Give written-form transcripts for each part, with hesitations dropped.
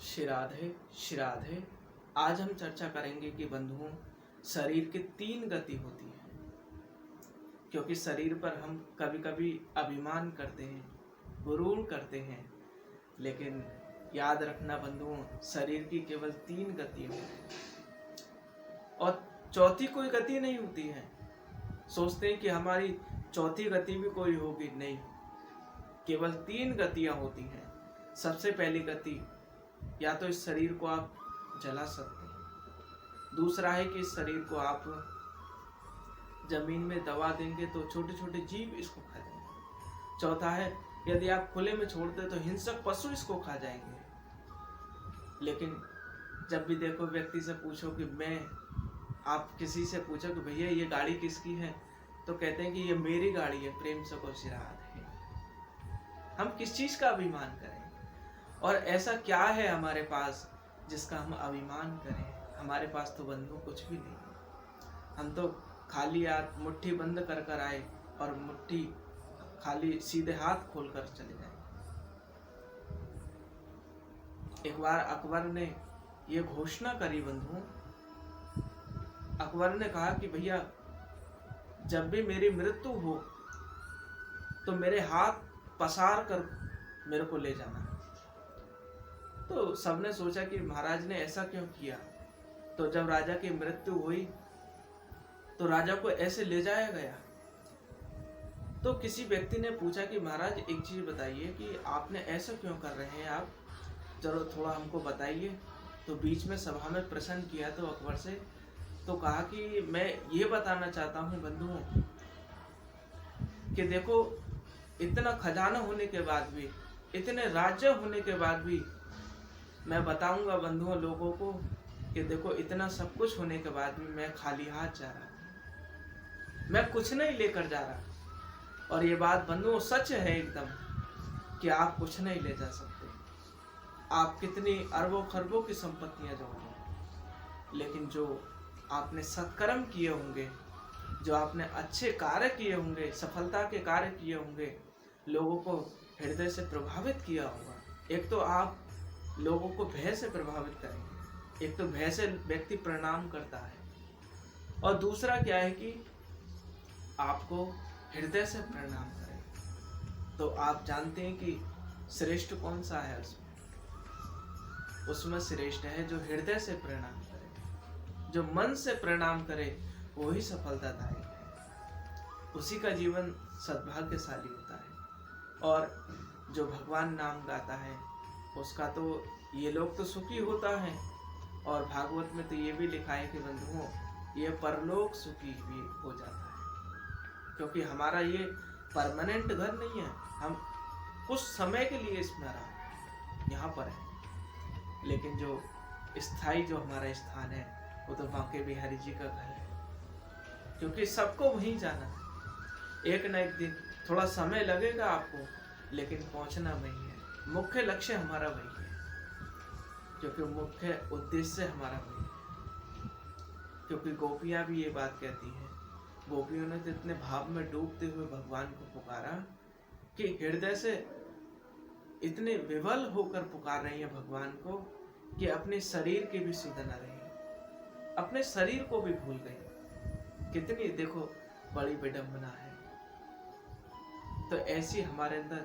श्री राधे श्री राधे। आज हम चर्चा करेंगे कि बंधुओं, शरीर की 3 गति होती है। क्योंकि शरीर पर हम कभी कभी अभिमान करते हैं, गुरूर करते हैं, लेकिन याद रखना बंधुओं, शरीर की केवल 3 गति होती है और चौथी कोई गति नहीं होती है। सोचते हैं कि हमारी चौथी गति भी कोई होगी, नहीं, केवल 3 गतियां होती हैं। सबसे पहली गति, या तो इस शरीर को आप जला सकते हैं। दूसरा है कि इस शरीर को आप जमीन में दबा देंगे तो छोटे छोटे जीव इसको खा जाएंगे। चौथा है, यदि आप खुले में छोड़ते तो हिंसक पशु इसको खा जाएंगे। लेकिन जब भी देखो व्यक्ति से पूछो कि आप किसी से पूछो कि भैया ये गाड़ी किसकी है, तो कहते हैं कि ये मेरी गाड़ी है, प्रेम से को सिराद है। हम किस चीज का अभिमान करें और ऐसा क्या है हमारे पास जिसका हम अभिमान करें? हमारे पास तो बंधु कुछ भी नहीं है। हम तो खाली हाथ मुट्ठी बंद कर कर आए और मुट्ठी खाली सीधे हाथ खोलकर चले जाए। एक बार अकबर ने ये घोषणा करी बंधुओं, अकबर ने कहा कि भैया जब भी मेरी मृत्यु हो तो मेरे हाथ पसार कर मेरे को ले जाना। तो सबने सोचा कि महाराज ने ऐसा क्यों किया। तो जब राजा की मृत्यु हुई तो राजा को ऐसे ले जाया गया। तो किसी व्यक्ति ने पूछा कि महाराज एक चीज बताइए कि आपने ऐसा क्यों कर रहे हैं, आप जरूर थोड़ा हमको बताइए। तो बीच में सभा में प्रश्न किया तो अकबर से, तो कहा कि मैं ये बताना चाहता हूँ बंधुओं कि देखो, इतना खजाना होने के बाद भी, इतने राज्य होने के बाद भी मैं बताऊंगा बंधुओं लोगों को कि देखो, इतना सब कुछ होने के बाद भी मैं खाली हाथ जा रहा हूं, मैं कुछ नहीं लेकर जा रहा। और ये बात बंधुओं सच है एकदम कि आप कुछ नहीं ले जा सकते। आप कितनी अरबों खरबों की संपत्तियां जोड़ो, लेकिन जो आपने सत्कर्म किए होंगे, जो आपने अच्छे कार्य किए होंगे, सफलता के कार्य किए होंगे, लोगों को हृदय से प्रभावित किया होगा। एक तो आप लोगों को भय से प्रभावित करेंगे, एक तो भय से व्यक्ति प्रणाम करता है, और दूसरा क्या है कि आपको हृदय से प्रणाम करें। तो आप जानते हैं कि श्रेष्ठ कौन सा है? उसमें श्रेष्ठ है जो हृदय से प्रणाम करे, जो मन से प्रणाम करे, वही सफलतादायक है। उसी का जीवन सद्भाग्यशाली होता है। और जो भगवान नाम गाता है उसका तो ये लोग तो सुखी होता है, और भागवत में तो ये भी लिखा है कि बंधुओं, ये परलोक सुखी भी हो जाता है। क्योंकि हमारा ये परमानेंट घर नहीं है, हम कुछ समय के लिए इसमें यहाँ पर है, लेकिन जो स्थायी जो हमारा स्थान है वो तो बांके बिहारी जी का घर है। क्योंकि सबको वहीं जाना है, एक न एक दिन, थोड़ा समय लगेगा आपको, लेकिन पहुंचना वहीं है। मुख्य लक्ष्य हमारा वही है, क्योंकि मुख्य उद्देश्य हमारा वही है। क्योंकि गोपियां भी ये बात कहती हैं, गोपियों ने तो इतने भाव में डूबते हुए भगवान को पुकारा कि हृदय से इतने विवल होकर पुकार रही है भगवान को कि अपने शरीर की भी सुध न रही, अपने शरीर को भी भूल गई। कितनी देखो बड़ी विडंबना है। तो ऐसी हमारे अंदर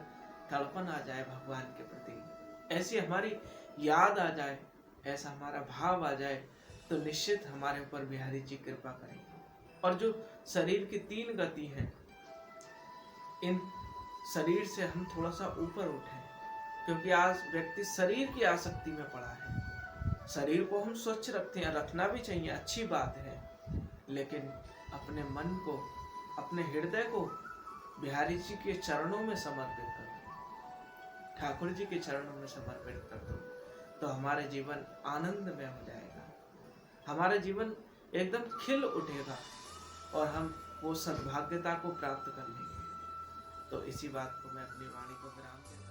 तड़पन आ जाए भगवान के प्रति, ऐसी हमारी याद आ जाए, ऐसा हमारा भाव आ जाए, तो निश्चित हमारे ऊपर बिहारी जी कृपा करेंगे। और जो शरीर की 3 गति हैं, इन शरीर से हम थोड़ा सा ऊपर उठे, क्योंकि आज व्यक्ति शरीर की आसक्ति में पड़ा है। शरीर को हम स्वच्छ रखते हैं, रखना भी चाहिए, अच्छी बात है, लेकिन अपने मन को, अपने हृदय को बिहारी जी के चरणों में समर्पित कर दो, ठाकुर जी के चरणों में समर्पित कर दो, तो हमारे जीवन आनंदमय हो जाएगा, हमारा जीवन एकदम खिल उठेगा और हम वो सद्भाग्यता को प्राप्त कर लेंगे। तो इसी बात को मैं अपनी वाणी को विराम देता हूं।